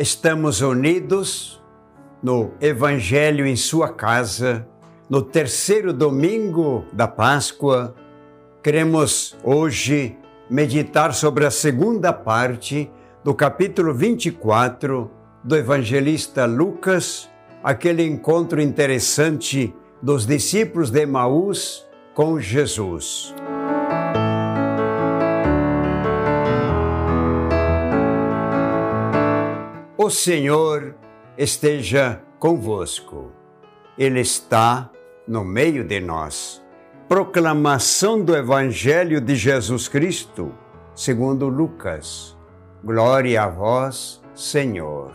Estamos unidos no Evangelho em sua casa, no terceiro domingo da Páscoa. Queremos hoje meditar sobre a segunda parte do capítulo 24 do evangelista Lucas, aquele encontro interessante dos discípulos de Emaús com Jesus. O Senhor esteja convosco. Ele está no meio de nós. Proclamação do Evangelho de Jesus Cristo, segundo Lucas. Glória a vós, Senhor.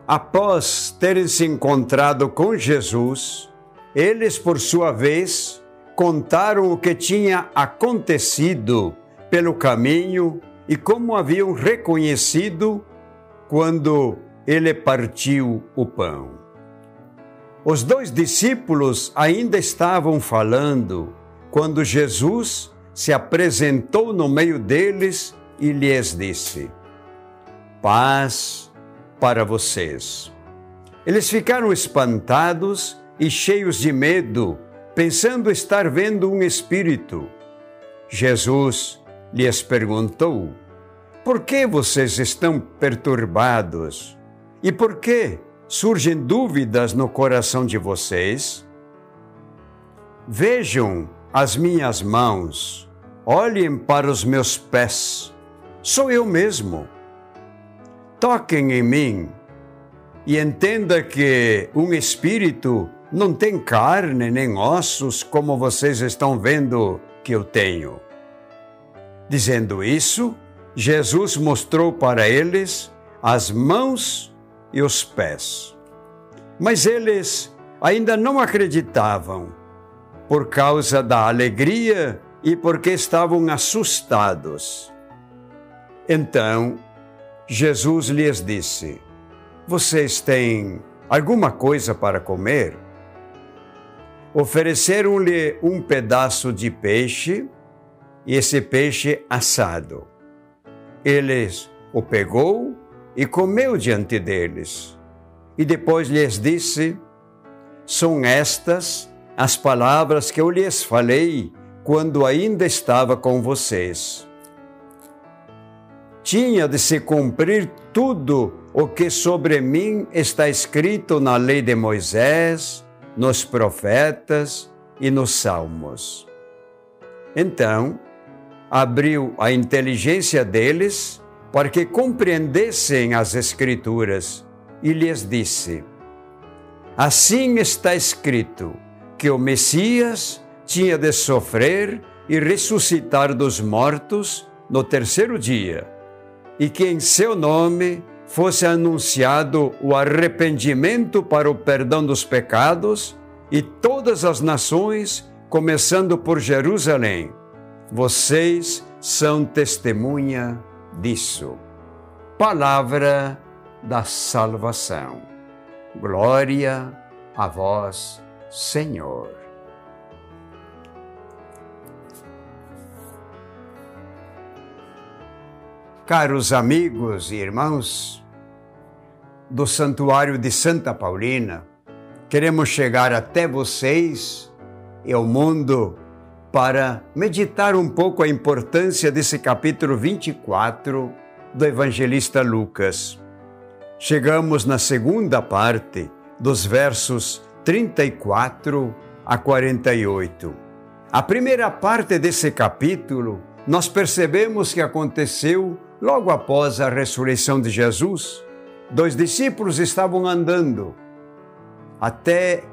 Após terem se encontrado com Jesus, eles, por sua vez, contaram o que tinha acontecido pelo caminho e como haviam reconhecido quando ele partiu o pão. Os dois discípulos ainda estavam falando quando Jesus se apresentou no meio deles e lhes disse: paz para vocês. Eles ficaram espantados e cheios de medo, pensando estar vendo um espírito. Jesus lhes perguntou: por que vocês estão perturbados? E por que surgem dúvidas no coração de vocês? Vejam as minhas mãos, olhem para os meus pés, sou eu mesmo. Toquem em mim e entenda que um espírito não tem carne nem ossos como vocês estão vendo que eu tenho. Dizendo isso, Jesus mostrou para eles as mãos e os pés. Mas eles ainda não acreditavam, por causa da alegria e porque estavam assustados. Então, Jesus lhes disse: vocês têm alguma coisa para comer? Ofereceram-lhe um pedaço de peixe, e esse peixe assado. Eles o pegou e comeu diante deles. E depois lhes disse: são estas as palavras que eu lhes falei quando ainda estava com vocês. Tinha de se cumprir tudo o que sobre mim está escrito na lei de Moisés, nos profetas e nos salmos. Então, abriu a inteligência deles para que compreendessem as Escrituras e lhes disse: assim está escrito que o Messias tinha de sofrer e ressuscitar dos mortos no terceiro dia, e que em seu nome fosse anunciado o arrependimento para o perdão dos pecados, e todas as nações, começando por Jerusalém, vocês são testemunha disso. Palavra da salvação. Glória a vós, Senhor. Caros amigos e irmãos do Santuário de Santa Paulina, queremos chegar até vocês e ao mundo para meditar um pouco a importância desse capítulo 24 do evangelista Lucas. Chegamos na segunda parte, dos versos 34 a 48. A primeira parte desse capítulo, nós percebemos que aconteceu logo após a ressurreição de Jesus. Dois discípulos estavam andando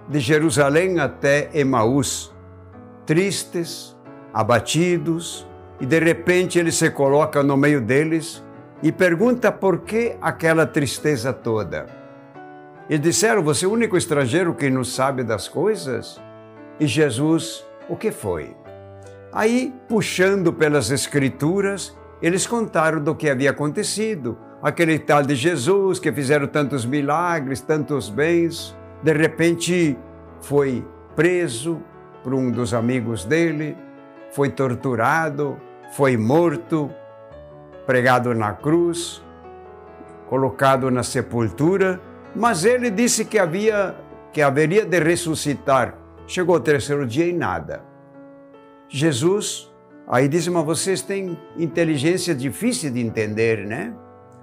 de Jerusalém até Emaús, tristes, abatidos, e de repente ele se coloca no meio deles e pergunta por que aquela tristeza toda. Eles disseram: você é o único estrangeiro que não sabe das coisas? E Jesus: o que foi? Aí, puxando pelas Escrituras, eles contaram do que havia acontecido. Aquele tal de Jesus que fizeram tantos milagres, tantos bens, de repente foi preso por um dos amigos dele, foi torturado, foi morto, pregado na cruz, colocado na sepultura, mas ele disse que haveria de ressuscitar. Chegou ao terceiro dia e nada. Jesus, aí disse, mas vocês têm inteligência difícil de entender, né?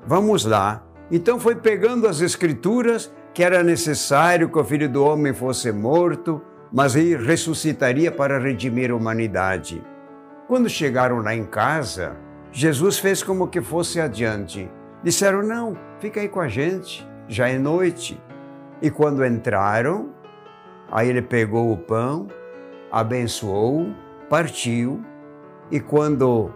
Vamos lá. Então foi pegando as Escrituras que era necessário que o Filho do Homem fosse morto, mas ele ressuscitaria para redimir a humanidade. Quando chegaram lá em casa, Jesus fez como que fosse adiante. Disseram, não, fica aí com a gente, já é noite. E quando entraram, aí ele pegou o pão, abençoou, partiu, e quando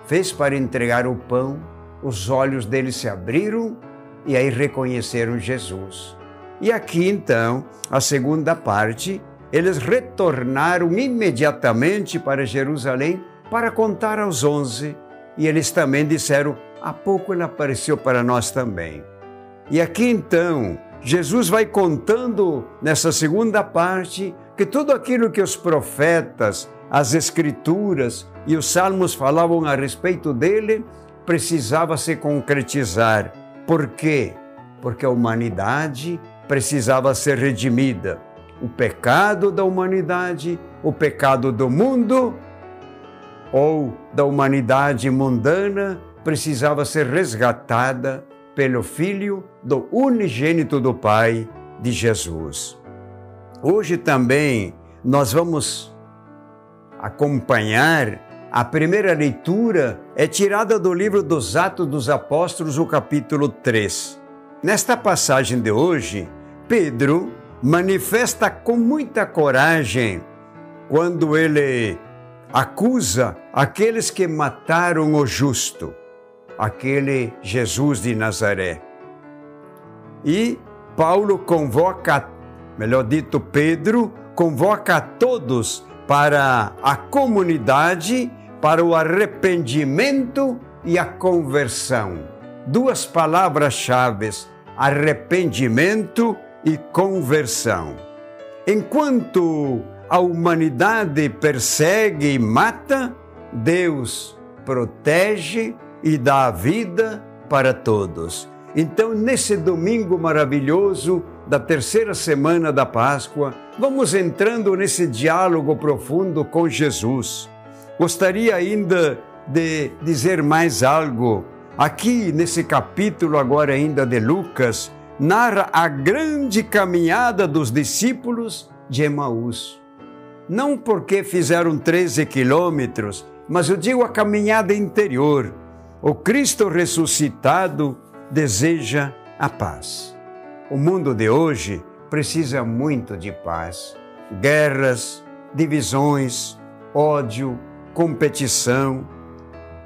fez para entregar o pão, os olhos deles se abriram e aí reconheceram Jesus. E aqui então, a segunda parte, eles retornaram imediatamente para Jerusalém para contar aos 11. E eles também disseram, há pouco ele apareceu para nós também. E aqui então, Jesus vai contando nessa segunda parte que tudo aquilo que os profetas, as Escrituras e os Salmos falavam a respeito dele, precisava se concretizar. Por quê? Porque a humanidade precisava ser redimida. O pecado da humanidade, o pecado do mundo ou da humanidade mundana precisava ser resgatada pelo Filho do unigênito do Pai, de Jesus. Hoje também nós vamos acompanhar a primeira leitura, é tirada do livro dos Atos dos Apóstolos, o capítulo 3. Nesta passagem de hoje, Pedro manifesta com muita coragem quando ele acusa aqueles que mataram o justo, aquele Jesus de Nazaré. E Paulo convoca, melhor dito, Pedro convoca a todos para a comunidade, para o arrependimento e a conversão. Duas palavras-chave, arrependimento e conversão. Enquanto a humanidade persegue e mata, Deus protege e dá a vida para todos. Então, nesse domingo maravilhoso da terceira semana da Páscoa, vamos entrando nesse diálogo profundo com Jesus. Gostaria ainda de dizer mais algo. Aqui, nesse capítulo agora ainda de Lucas, narra a grande caminhada dos discípulos de Emaús. Não porque fizeram 13 quilômetros, mas eu digo a caminhada interior. O Cristo ressuscitado deseja a paz. O mundo de hoje precisa muito de paz. Guerras, divisões, ódio, competição.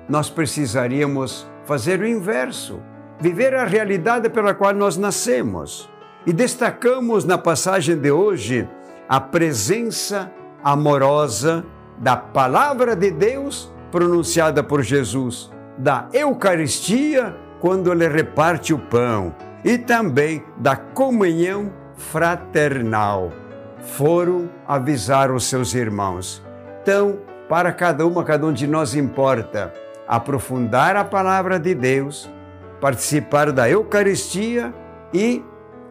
Nós precisaríamos fazer o inverso, viver a realidade pela qual nós nascemos. E destacamos na passagem de hoje a presença amorosa da Palavra de Deus pronunciada por Jesus, da Eucaristia, quando ele reparte o pão, e também da comunhão fraternal. Foram avisar os seus irmãos. Então, para cada um de nós importa aprofundar a palavra de Deus, participar da Eucaristia e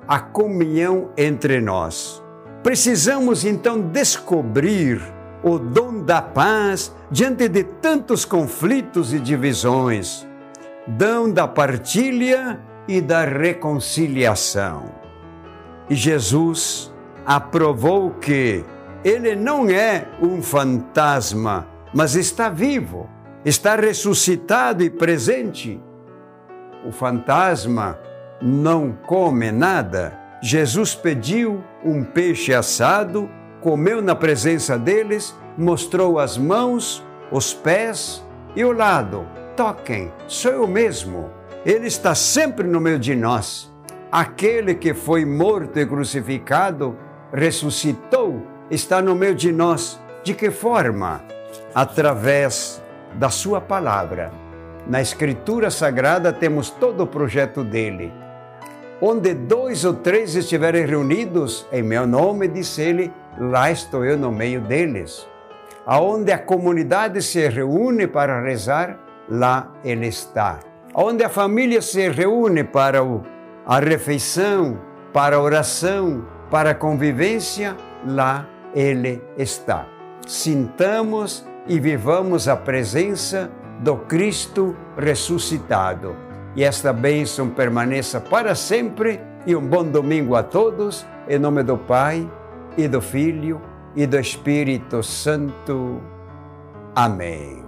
a comunhão entre nós. Precisamos então descobrir o dom da paz diante de tantos conflitos e divisões, dom da partilha e da reconciliação. E Jesus aprovou que ele não é um fantasma, mas está vivo, está ressuscitado e presente. O fantasma não come nada. Jesus pediu um peixe assado, comeu na presença deles, mostrou as mãos, os pés e o lado. Toquem, sou eu mesmo. Ele está sempre no meio de nós. Aquele que foi morto e crucificado, ressuscitou, está no meio de nós. De que forma? Através da sua palavra. Na Escritura Sagrada temos todo o projeto dele. Onde 2 ou 3 estiverem reunidos, em meu nome, disse ele, lá estou eu no meio deles. Aonde a comunidade se reúne para rezar, lá Ele está. Onde a família se reúne para a refeição, para a oração, para a convivência, lá Ele está. Sintamos e vivamos a presença do Cristo ressuscitado. E esta bênção permaneça para sempre. E um bom domingo a todos, em nome do Pai, e do Filho, e do Espírito Santo. Amém.